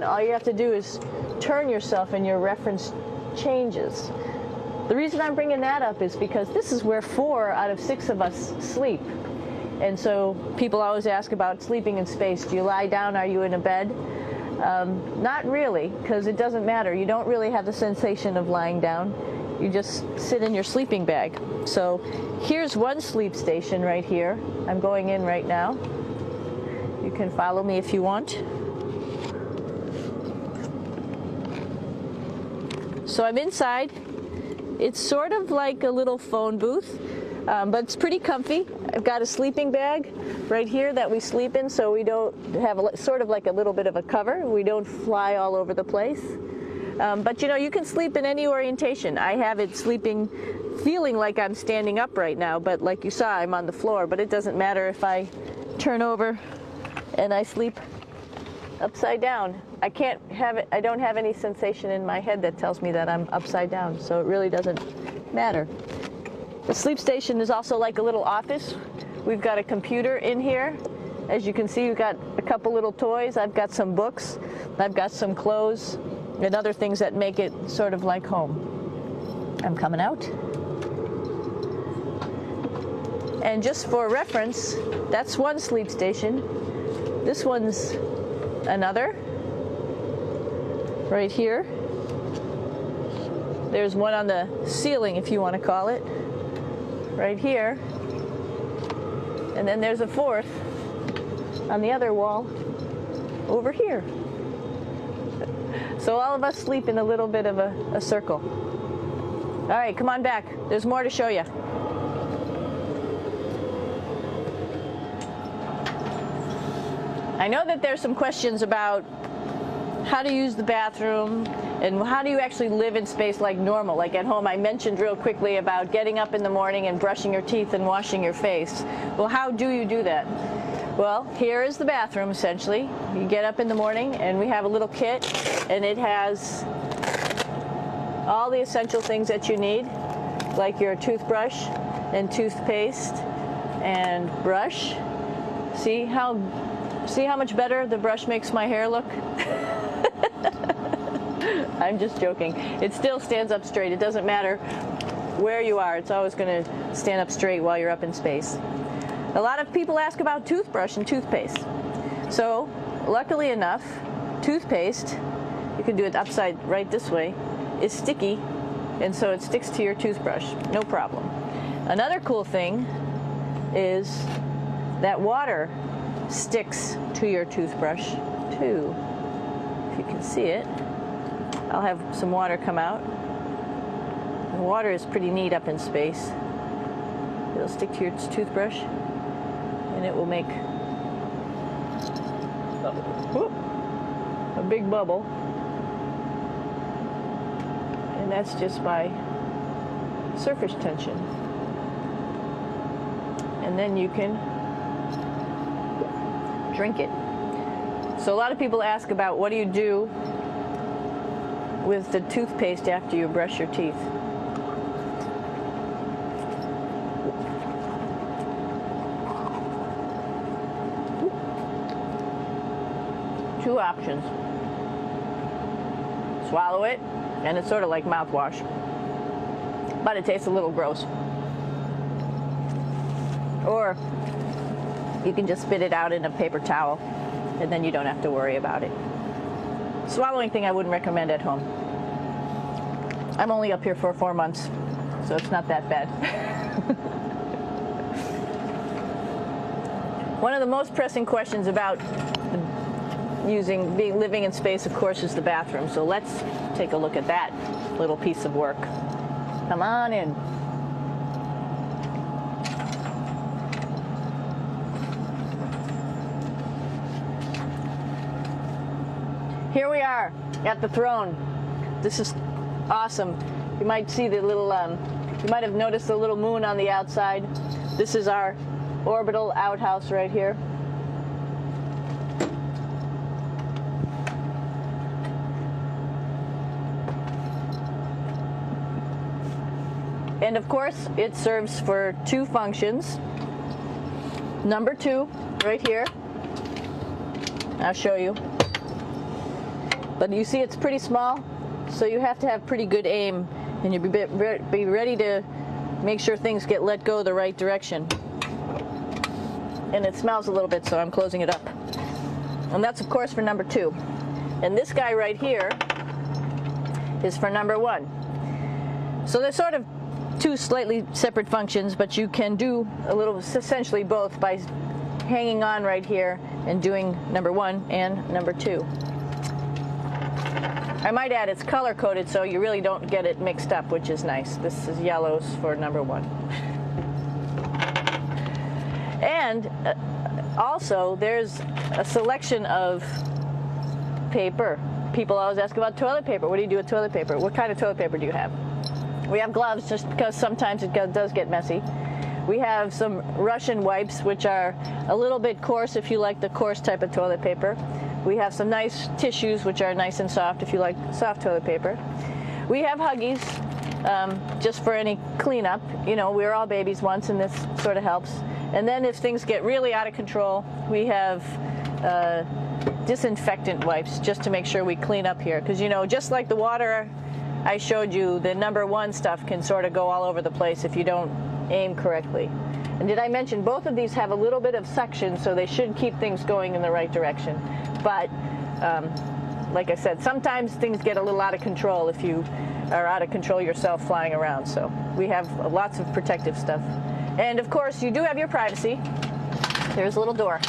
All you have to do is turn yourself and your reference changes. The reason I'm bringing that up is because this is where 4 out of 6 of us sleep. And so people always ask about sleeping in space. Do you lie down? Are you in a bed? Not really, because it doesn't matter. You don't really have the sensation of lying down. You just sit in your sleeping bag. So here's one sleep station right here. I'm going in right now. You can follow me if you want. So I'm inside. It's sort of like a little phone booth, but it's pretty comfy. I've got a sleeping bag right here that we sleep in, so we don't have sort of like a little bit of a cover. We don't fly all over the place. But you know, you can sleep in any orientation. I have it sleeping, feeling like I'm standing up right now, but like you saw, I'm on the floor. But it doesn't matter if I turn over and I sleep upside down. I can't have it. I don't have any sensation in my head that tells me that I'm upside down, so it really doesn't matter. The sleep station is also like a little office. We've got a computer in here. As you can see, we've got a couple little toys. I've got some books. I've got some clothes and other things that make it sort of like home. I'm coming out. And just for reference, that's one sleep station. This one's another. Right here. There's one on the ceiling, if you want to call it. Right here. And then there's a fourth on the other wall over here. So all of us sleep in a little bit of a circle. All right, come on back. There's more to show you. I know that there's some questions about how to use the bathroom and how do you actually live in space like normal, like at home. I mentioned real quickly about getting up in the morning and brushing your teeth and washing your face. Well, how do you do that? Well, here is the bathroom essentially. You get up in the morning and we have a little kit and it has all the essential things that you need, like your toothbrush and toothpaste and brush. See how much better the brush makes my hair look? I'm just joking. It still stands up straight. It doesn't matter where you are. It's always going to stand up straight while you're up in space. A lot of people ask about toothbrush and toothpaste. So, luckily enough, toothpaste, you can do it upside right this way, is sticky, and so it sticks to your toothbrush. No problem. Another cool thing is that water sticks to your toothbrush too. If you can see it, I'll have some water come out. The water is pretty neat up in space. It'll stick to your toothbrush and it will make a big bubble. And that's just by surface tension. And then you can drink it. So a lot of people ask about what do you do with the toothpaste after you brush your teeth. Two options. Swallow it, and it's sort of like mouthwash, but it tastes a little gross. Or you can just spit it out in a paper towel, and then you don't have to worry about it. Swallowing thing I wouldn't recommend at home. I'm only up here for 4 months, so it's not that bad. One of the most pressing questions about living in space, of course, is the bathroom. So let's take a look at that little piece of work. Come on in. Here we are at the throne. This is awesome. You might see the little, you might have noticed the little moon on the outside. This is our orbital outhouse right here. And of course, it serves for 2 functions. Number 2, right here. I'll show you. But you see it's pretty small, so you have to have pretty good aim, and you be ready to make sure things get let go the right direction. And it smells a little bit, so I'm closing it up. And that's, of course, for number 2. And this guy right here is for number 1. So they're sort of 2 slightly separate functions, but you can do a little, essentially both, by hanging on right here and doing number 1 and number 2. I might add it's color coded, so you really don't get it mixed up, which is nice. This is yellows for number 1. And also, there's a selection of paper. People always ask about toilet paper. What do you do with toilet paper? What kind of toilet paper do you have? We have gloves, just because sometimes it does get messy. We have some Russian wipes, which are a little bit coarse if you like the coarse type of toilet paper. We have some nice tissues, which are nice and soft if you like soft toilet paper. We have Huggies, just for any cleanup. You know, we were all babies once, and this sort of helps. And then if things get really out of control, we have disinfectant wipes, just to make sure we clean up here. Because, you know, just like the water I showed you, the number 1 stuff can sort of go all over the place if you don't aim correctly. And did I mention both of these have a little bit of suction, so they should keep things going in the right direction. But like I said, sometimes things get a little out of control if you are out of control yourself flying around. So we have lots of protective stuff. And of course, you do have your privacy. There's a little door.